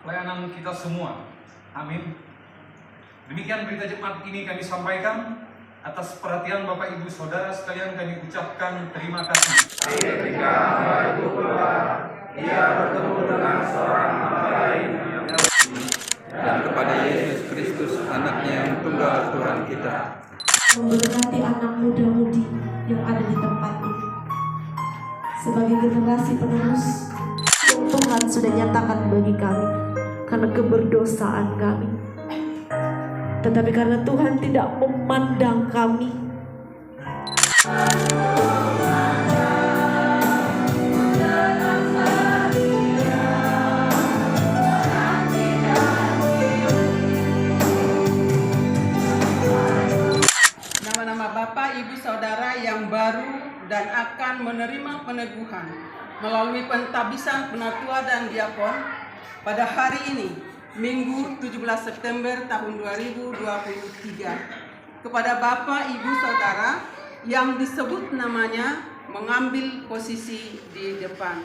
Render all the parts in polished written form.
pelayanan kita semua. Amin. Demikian berita Jumat ini kami sampaikan. Atas perhatian Bapak Ibu Saudara sekalian kami ucapkan terima kasih. Ketika hamba itu keluar, ia bertemu dengan seorang hamba lain dan kepada Yesus Kristus, anaknya yang tunggal Tuhan kita. Memberkati anak muda-mudi yang ada di tempat ini. Sebagai generasi penerus, Tuhan sudah nyatakan bagi kami karena keberdosaan kami. Tetapi karena Tuhan tidak memandang kami, nama-nama Bapak, Ibu, Saudara yang baru dan akan menerima peneguhan melalui pentabisan penatua dan diakon pada hari ini, Minggu 17 September tahun 2023, kepada Bapak, Ibu, Saudara yang disebut namanya mengambil posisi di depan.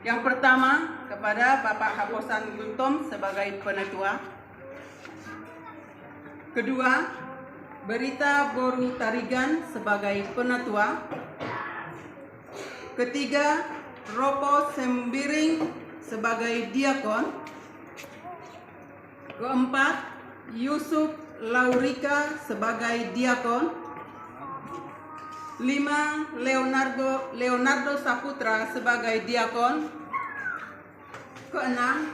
Yang pertama, kepada Bapak Haposan Gultom sebagai penatua. Kedua, Berita Boru Tarigan sebagai penatua. Ketiga, Ropo Sembiring sebagai diakon. Keempat, Yusuf Laurika sebagai diakon. 5, Leonardo Saputra sebagai diakon. Keenam,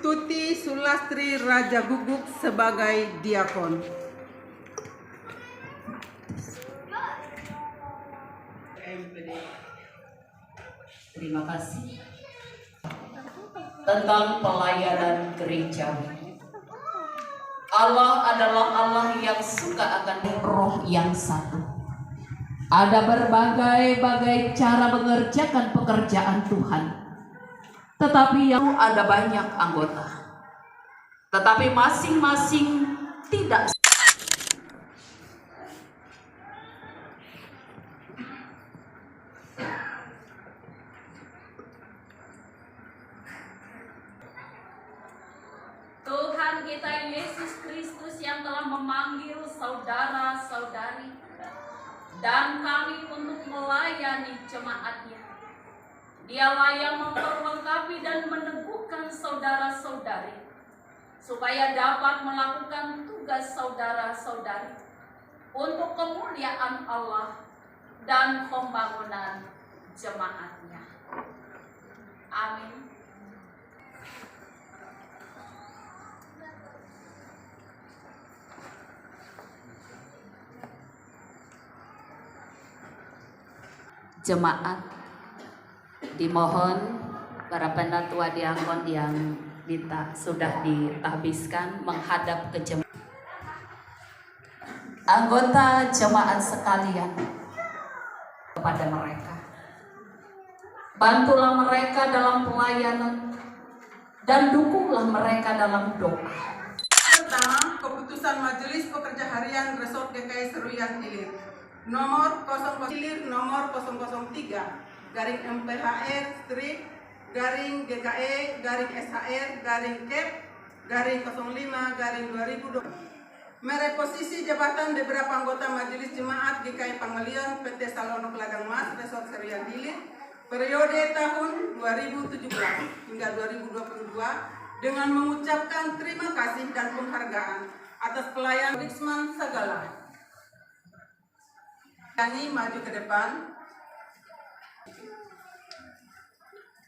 Tuti Sulastri Raja Guguk sebagai diakon. Terima kasih. Tentang pelayanan gerejawi. Allah adalah Allah yang suka akan roh yang satu. Ada berbagai-bagai cara mengerjakan pekerjaan Tuhan. Tetapi yang ada banyak anggota. Tetapi masing-masing tidak Tuhan kita Yesus Kristus yang telah memanggil saudara-saudari dan kami untuk melayani jemaat-Nya. Dialah yang memperlengkapi dan meneguhkan saudara-saudari supaya dapat melakukan tugas saudara-saudari untuk kemuliaan Allah dan pembangunan jemaat-Nya. Amin. jemaat dimohon para penatua diakon yang sudah ditahbiskan menghadap ke jemaat. Anggota jemaat sekalian, kepada mereka, bantulah mereka dalam pelayanan dan dukunglah mereka dalam doa. Pertama, keputusan Majelis Pekerja Harian Resort DKI Seruyan Hilir nomor 003 garing MPHR strip garing GKE garing SHR garing KEP garing 05 garing 2020 mereposisi jabatan beberapa anggota Majelis Jemaat GKI Pangalian PT Salono Ladang Mas Resort Seruyan Hilir periode tahun 2017 hingga 2022 dengan mengucapkan terima kasih dan penghargaan atas pelayanan Riksman Sagala. Yani maju ke depan.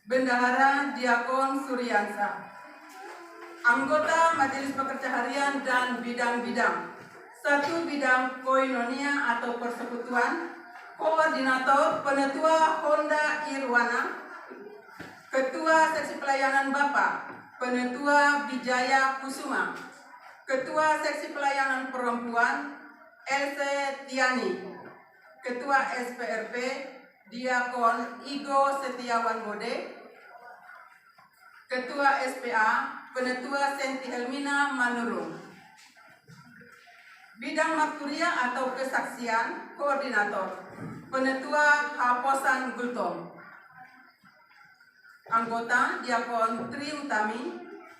Bendahara Diakon Suryansa. Anggota Majelis Pekerja Harian dan bidang-bidang. 1. Bidang koinonia atau persekutuan. Koordinator Penetua Honda Irwana. Ketua Seksi Pelayanan Bapak Penetua Bijaya Kusuma. Ketua Seksi Pelayanan Perempuan LC Tiani. Ketua SPRP Diakon Igo Setiawan Bode. Ketua SPA Penetua Senti Helmina Manurung. Bidang Makturia atau Kesaksian Koordinator Penetua Haposan Gultom. Anggota Diakon Tri Utami.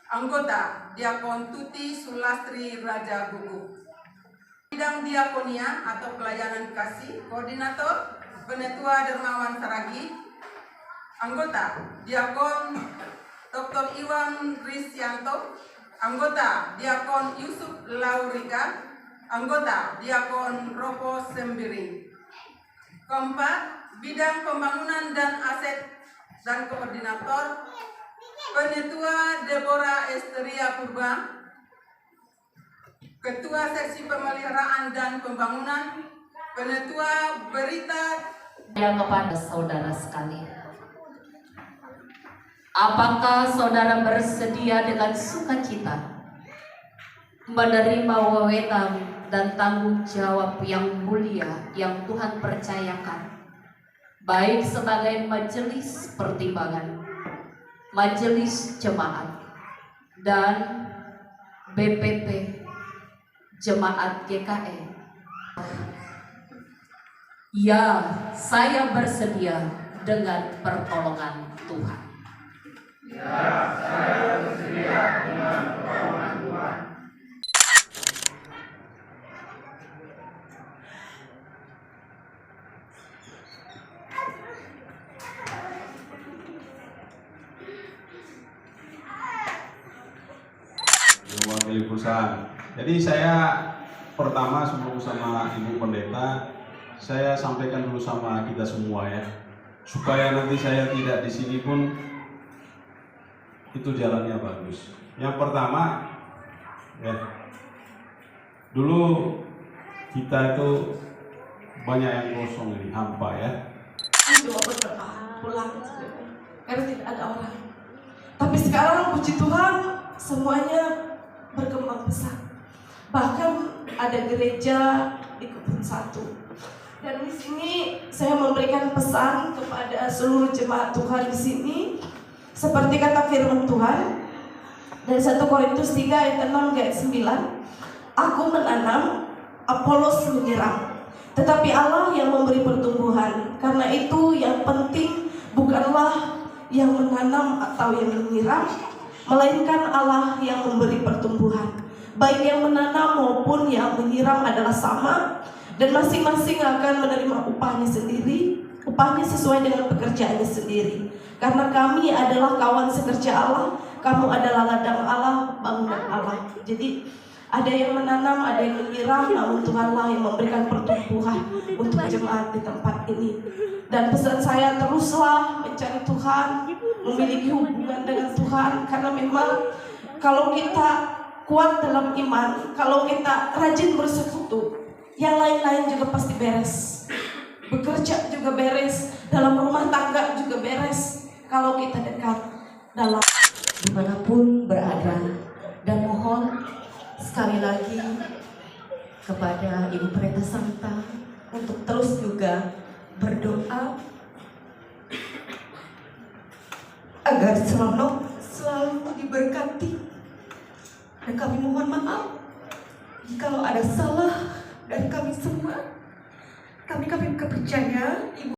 Anggota Diakon Tuti Sulastri Raja Gugu. Bidang Diakonia atau Pelayanan Kasih, Koordinator Penetua Dermawan Saragi. Anggota Diakon Dr. Iwan Risyanto. Anggota Diakon Yusuf Laurika. Anggota Diakon Ropo Sembiring. Keempat, Bidang Pembangunan dan Aset dan Koordinator Penetua Deborah Esteria Purba. Ketua Seksi Pemeliharaan dan Pembangunan Penetua Berita. Yang kepada saudara sekalian, apakah saudara bersedia dengan sukacita menerima wewenang dan tanggung jawab yang mulia yang Tuhan percayakan, baik sebagai majelis pertimbangan, majelis jemaat, dan BPP Jemaat GKE? Ya, saya bersedia dengan pertolongan Tuhan. Mewakili perusahaan. Jadi saya pertama sebelum sama Ibu Pendeta, saya sampaikan dulu sama kita semua ya, supaya nanti saya tidak di sini pun itu jalannya bagus. Yang pertama, ya, dulu kita itu banyak yang kosong ini, hampa ya. Doa berdoa pulang karena tidak ada orang. Tapi sekarang puji Tuhan semuanya berkembang pesat. Bahkan ada gereja di Kebun Satu. Dan di sini saya memberikan pesan kepada seluruh jemaat Tuhan di sini, seperti kata firman Tuhan dari 1 Korintus 3 ayat 6 ayat 9. Aku menanam, Apolos menyiram, tetapi Allah yang memberi pertumbuhan. Karena itu yang penting bukanlah yang menanam atau yang menyiram, melainkan Allah yang memberi pertumbuhan. Baik yang menanam maupun yang menyiram adalah sama, dan masing-masing akan menerima upahnya sendiri, upahnya sesuai dengan pekerjaannya sendiri. Karena kami adalah kawan sekerja Allah, kamu adalah ladang Allah, bangunan Allah. Jadi ada yang menanam, ada yang menyiram, namun Tuhanlah yang memberikan pertumbuhan untuk jemaat di tempat ini. Dan pesan saya, teruslah mencari Tuhan, memiliki hubungan dengan Tuhan, karena memang kalau kita kuat dalam iman, kalau kita rajin bersekutu, yang lain-lain juga pasti beres. Bekerja juga beres, dalam rumah tangga juga beres kalau kita dekat dalam dimanapun berada. Dan mohon sekali lagi kepada Ibu Pendeta Santa untuk terus juga berdoa agar selalu diberkati. Dan kami mohon maaf jikalau ada salah dari kami semua. Kami percaya Ibu